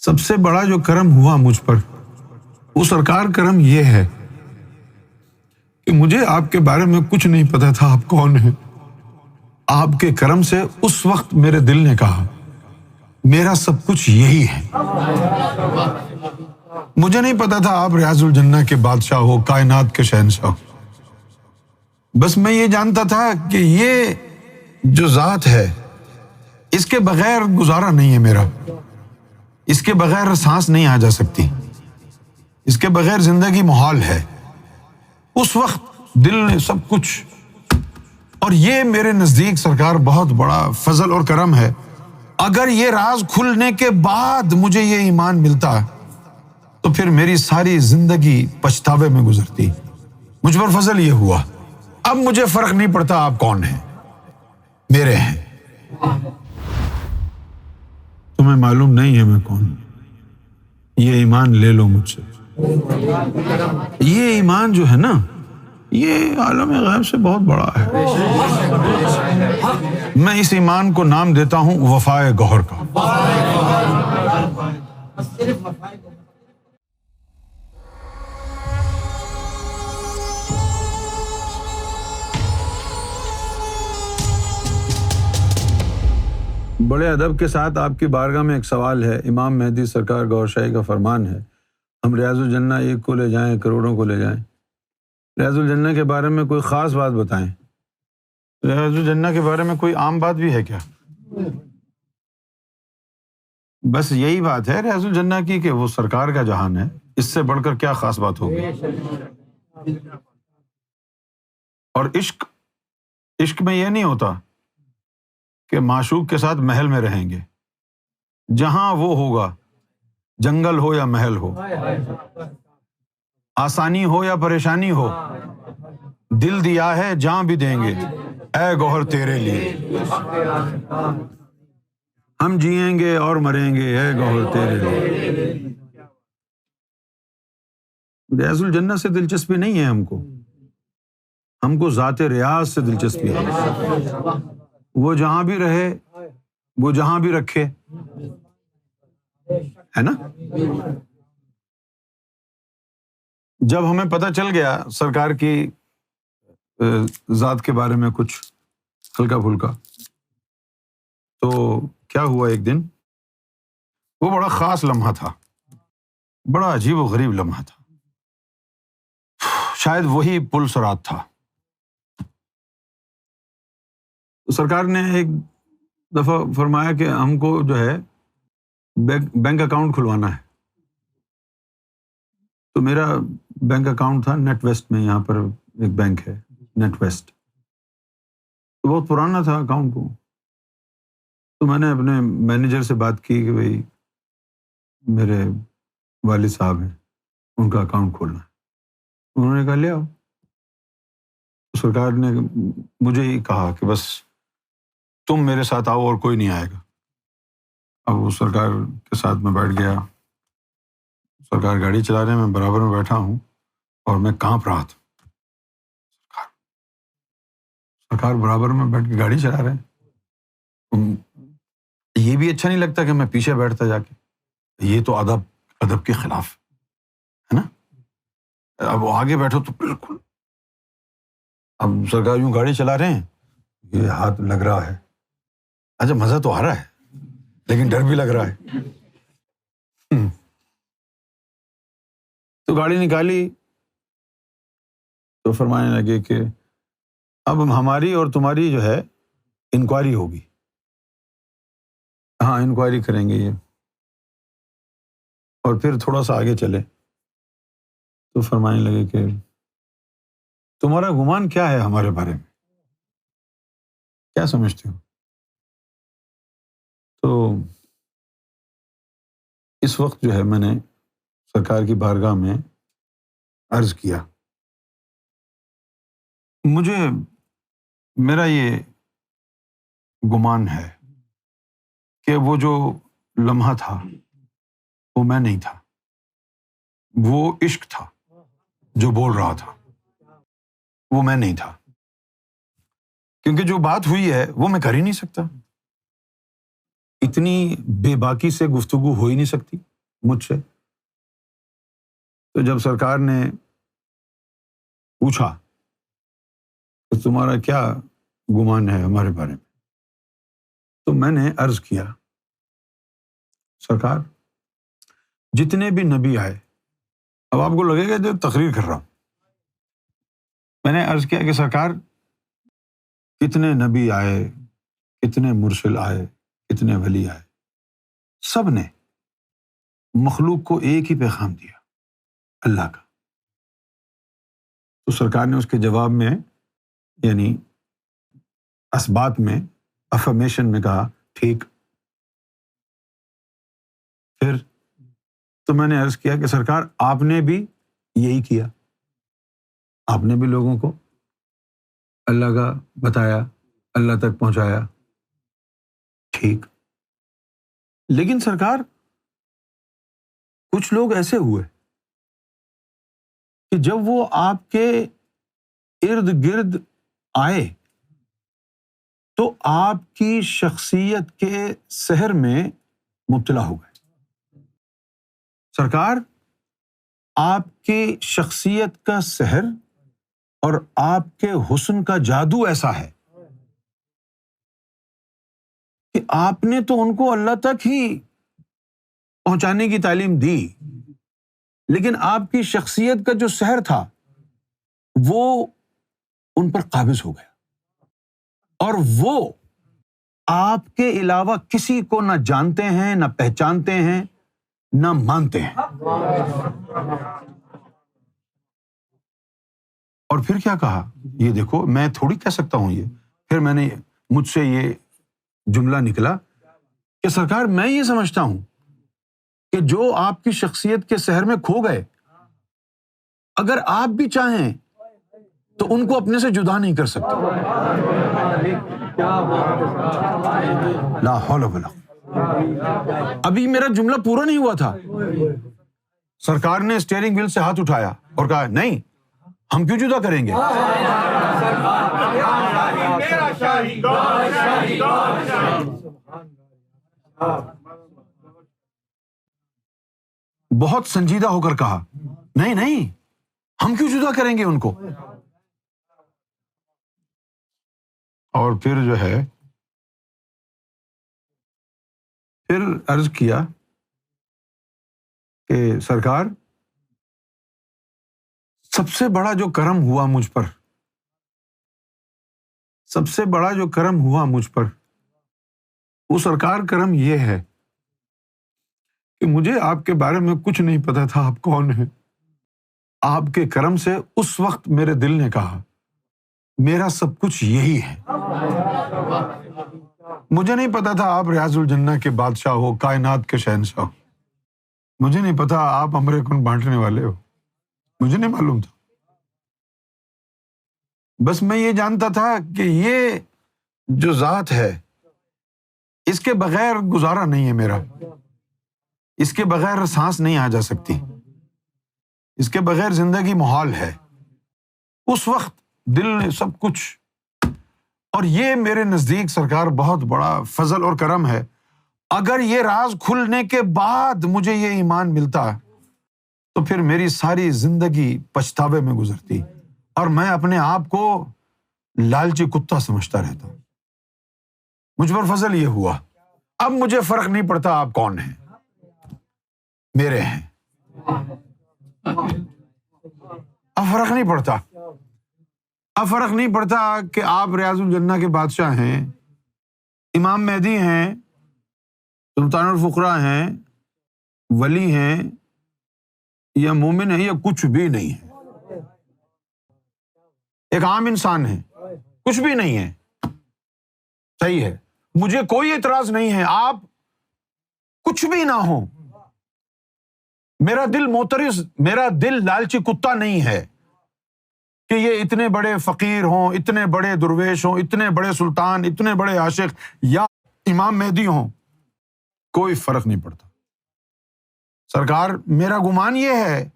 سب سے بڑا جو کرم ہوا مجھ پر، وہ سرکار کرم یہ ہے کہ مجھے آپ کے بارے میں کچھ نہیں پتا تھا آپ کون ہیں۔ آپ کے کرم سے اس وقت میرے دل نے کہا میرا سب کچھ یہی ہے۔ مجھے نہیں پتا تھا آپ ریاض الجنہ کے بادشاہ ہو، کائنات کے شہنشاہ ہو۔ بس میں یہ جانتا تھا کہ یہ جو ذات ہے اس کے بغیر گزارا نہیں ہے میرا، اس کے بغیر سانس نہیں آ جا سکتی، اس کے بغیر زندگی محال ہے۔ اس وقت دل نے سب کچھ، اور یہ میرے نزدیک سرکار بہت بڑا فضل اور کرم ہے۔ اگر یہ راز کھلنے کے بعد مجھے یہ ایمان ملتا تو پھر میری ساری زندگی پچھتاوے میں گزرتی۔ مجھ پر فضل یہ ہوا، اب مجھے فرق نہیں پڑتا آپ کون ہیں، میرے ہیں۔ تمہیں معلوم نہیں ہے میں کون ہوں، یہ ایمان لے لو مجھ سے۔ یہ ایمان جو ہے نا، یہ عالم غیب سے بہت بڑا ہے۔ میں اس ایمان کو نام دیتا ہوں وفائے گوہر کا۔ بڑے ادب کے ساتھ آپ کی بارگاہ میں ایک سوال ہے۔ امام مہدی سرکار گوھر شاہی کا فرمان ہے، ہم ریاض الجنہ ایک کو لے جائیں، کروڑوں کو لے جائیں۔ ریاض الجنہ کے بارے میں کوئی خاص بات بتائیں۔ ریاض الجنہ کے بارے میں کوئی عام بات بھی ہے کیا؟ بس یہی بات ہے ریاض الجنہ کی کہ وہ سرکار کا جہان ہے، اس سے بڑھ کر کیا خاص بات ہوگی؟ اور عشق میں یہ نہیں ہوتا کہ معشوق کے ساتھ محل میں رہیں گے، جہاں وہ ہوگا، جنگل ہو یا محل ہو، آسانی ہو یا پریشانی ہو، دل دیا ہے جاں بھی دیں گے اے گوہر تیرے لیے، ہم جئیں گے اور مریں گے اے گوہر تیرے لیے۔ ریاض الجنہ سے دلچسپی نہیں ہے ہم کو ذات ریاض سے دلچسپی ہے۔ وہ جہاں بھی رہے، وہ جہاں بھی رکھے، ہے نا؟ جب ہمیں پتہ چل گیا سرکار کی ذات کے بارے میں کچھ ہلکا پھلکا، تو کیا ہوا ایک دن، وہ بڑا خاص لمحہ تھا، بڑا عجیب و غریب لمحہ تھا، شاید وہی پل صراط تھا۔ سرکار نے ایک دفعہ فرمایا کہ ہم کو جو ہے بینک اکاؤنٹ کھلوانا ہے۔ تو میرا بینک اکاؤنٹ تھا نیٹ ویسٹ میں، یہاں پر ایک بینک ہے نیٹ ویسٹ، تو بہت پرانا تھا اکاؤنٹ کو۔ تو میں نے اپنے مینیجر سے بات کی کہ بھائی میرے والد صاحب ہیں، ان کا اکاؤنٹ کھولنا ہے۔ انہوں نے کہا لے آؤ۔ سرکار نے مجھے ہی کہا کہ بس تم میرے ساتھ آؤ اور کوئی نہیں آئے گا۔ اب وہ سرکار کے ساتھ میں بیٹھ گیا، سرکار گاڑی چلا رہے ہیں، میں برابر میں بیٹھا ہوں اور میں کانپ رہا تھا۔ سرکار برابر میں بیٹھ کے گاڑی چلا رہے ہیں، یہ بھی اچھا نہیں لگتا کہ میں پیچھے بیٹھتا جا کے، یہ تو ادب کے خلاف ہے نا۔ اب وہ آگے بیٹھو تو بالکل، اب سرکار یوں گاڑی چلا رہے ہیں، یہ ہاتھ لگ رہا ہے، اچھا مزہ تو آ رہا ہے لیکن ڈر بھی لگ رہا ہے۔ تو گاڑی نکالی تو فرمانے لگے کہ اب ہماری اور تمہاری جو ہے انکوائری ہوگی، ہاں انکوائری کریں گے یہ۔ اور پھر تھوڑا سا آگے چلے تو فرمانے لگے کہ تمہارا گمان کیا ہے ہمارے بارے میں، کیا سمجھتے ہو؟ تو اس وقت جو ہے میں نے سرکار کی بارگاہ میں عرض کیا، مجھے میرا یہ گمان ہے کہ وہ جو لمحہ تھا وہ میں نہیں تھا، وہ عشق تھا جو بول رہا تھا، وہ میں نہیں تھا، کیونکہ جو بات ہوئی ہے وہ میں کر ہی نہیں سکتا، اتنی بے باکی سے گفتگو ہو ہی نہیں سکتی۔ مجھ سے. تو جب سرکار نے پوچھا کہ تمہارا کیا گمان ہے ہمارے بارے میں، تو میں نے عرض کیا سرکار جتنے بھی نبی آئے، اب آپ کو لگے گا جو تقریر کر رہا ہوں، میں نے عرض کیا کہ سرکار کتنے نبی آئے، کتنے مرسل آئے، کتنے ولی آئے، سب نے مخلوق کو ایک ہی پیغام دیا، اللہ کا. تو سرکار نے اس کے جواب میں یعنی اسبات میں افرمیشن میں کہا ٹھیک. پھر تو میں نے عرض کیا کہ سرکار آپ نے بھی یہی کیا، آپ نے بھی لوگوں کو اللہ کا بتایا، اللہ تک پہنچایا. ٹھیک، لیکن سرکار کچھ لوگ ایسے ہوئے کہ جب وہ آپ کے ارد گرد آئے تو آپ کی شخصیت کے سحر میں مبتلا ہو گئے. سرکار آپ کی شخصیت کا سحر اور آپ کے حسن کا جادو ایسا ہے کہ آپ نے تو ان کو اللہ تک ہی پہنچانے کی تعلیم دی، لیکن آپ کی شخصیت کا جو سحر تھا وہ ان پر قابض ہو گیا، اور وہ آپ کے علاوہ کسی کو نہ جانتے ہیں، نہ پہچانتے ہیں، نہ مانتے ہیں. اور پھر کیا کہا، یہ دیکھو میں تھوڑی کہہ سکتا ہوں یہ. پھر میں نے مجھ سے یہ جملہ نکلا کہ سرکار میں یہ سمجھتا ہوں کہ جو آپ کی شخصیت کے سحر میں کھو گئے، اگر آپ بھی چاہیں تو ان کو اپنے سے جدا نہیں کر سکتے. لا حول ولا قوة. ابھی میرا جملہ پورا نہیں ہوا تھا، سرکار نے اسٹیئرنگ وہیل سے ہاتھ اٹھایا اور کہا نہیں، ہم کیوں جدا کریں گے. بہت سنجیدہ ہو کر کہا نہیں نہیں، ہم کیوں جدا کریں گے ان کو. اور پھر جو ہے پھر عرض کیا کہ سرکار سب سے بڑا جو کرم ہوا مجھ پر، سب سے بڑا جو کرم ہوا مجھ پر، وہ سرکار کرم یہ ہے کہ مجھے آپ کے بارے میں کچھ نہیں پتا تھا آپ کون ہیں. آپ کے کرم سے اس وقت میرے دل نے کہا میرا سب کچھ یہی ہے. مجھے نہیں پتا تھا آپ ریاض الجنہ کے بادشاہ ہو، کائنات کے شہنشاہ ہو. مجھے نہیں پتا آپ امرے کن بانٹنے والے ہو، مجھے نہیں معلوم تھا. بس میں یہ جانتا تھا کہ یہ جو ذات ہے اس کے بغیر گزارا نہیں ہے میرا، اس کے بغیر سانس نہیں آ جا سکتی، اس کے بغیر زندگی محال ہے. اس وقت دل نے سب کچھ، اور یہ میرے نزدیک سرکار بہت بڑا فضل اور کرم ہے. اگر یہ راز کھلنے کے بعد مجھے یہ ایمان ملتا تو پھر میری ساری زندگی پچھتاوے میں گزرتی اور میں اپنے آپ کو لالچی کتا سمجھتا رہتا. مجھ پر فضل یہ ہوا. اب مجھے فرق نہیں پڑتا آپ کون ہیں، میرے ہیں. اب فرق نہیں پڑتا، اب فرق نہیں پڑتا کہ آپ ریاض الجنہ کے بادشاہ ہیں، امام مہدی ہیں، سلطان الفقراء ہیں، ولی ہیں، یا مومن ہیں، یا کچھ بھی نہیں ہے. ایک عام انسان ہے، کچھ بھی نہیں ہے. صحیح ہے، مجھے کوئی اعتراض نہیں ہے آپ کچھ بھی نہ ہو. میرا دل معترض، میرا دل لالچی کتا نہیں ہے کہ یہ اتنے بڑے فقیر ہوں، اتنے بڑے درویش ہوں، اتنے بڑے سلطان، اتنے بڑے عاشق، یا امام مہدی ہوں. کوئی فرق نہیں پڑتا. سرکار میرا گمان یہ ہے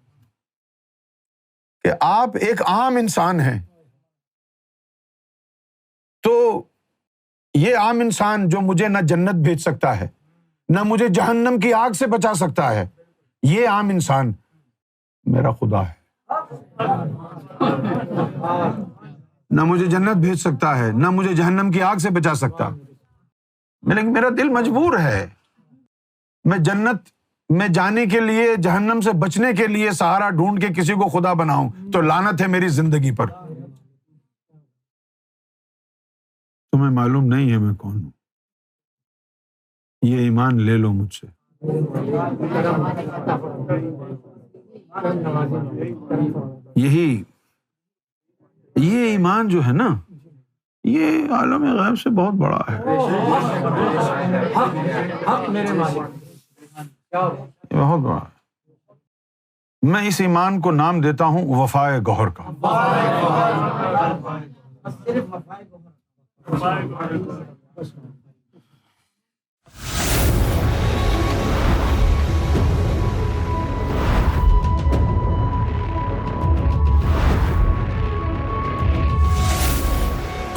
کہ آپ ایک عام انسان ہیں، تو یہ عام انسان جو مجھے نہ جنت بھیج سکتا ہے، نہ مجھے جہنم کی آگ سے بچا سکتا ہے، یہ عام انسان میرا خدا ہے، نہ مجھے جنت بھیج سکتا ہے، نہ مجھے جہنم کی آگ سے بچا سکتا، لیکن میرا دل مجبور ہے، میں جنت میں جانے کے لیے، جہنم سے بچنے کے لیے سہارا ڈھونڈ کے کسی کو خدا بناؤں تو لعنت ہے میری زندگی پر۔ تمہیں معلوم نہیں ہے میں کون ہوں، یہ ایمان لے لو مجھ سے۔ یہ ایمان جو ہے نا، یہ عالم غیب سے بہت بڑا ہے، یہ بہت بڑا ہے۔ میں اس ایمان کو نام دیتا ہوں وفائے گوہر کا۔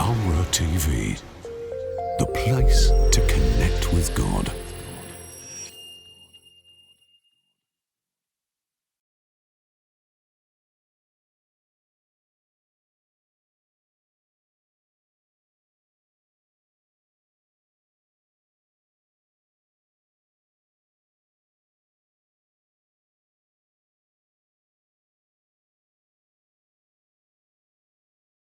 Amra TV, the place to connect with God.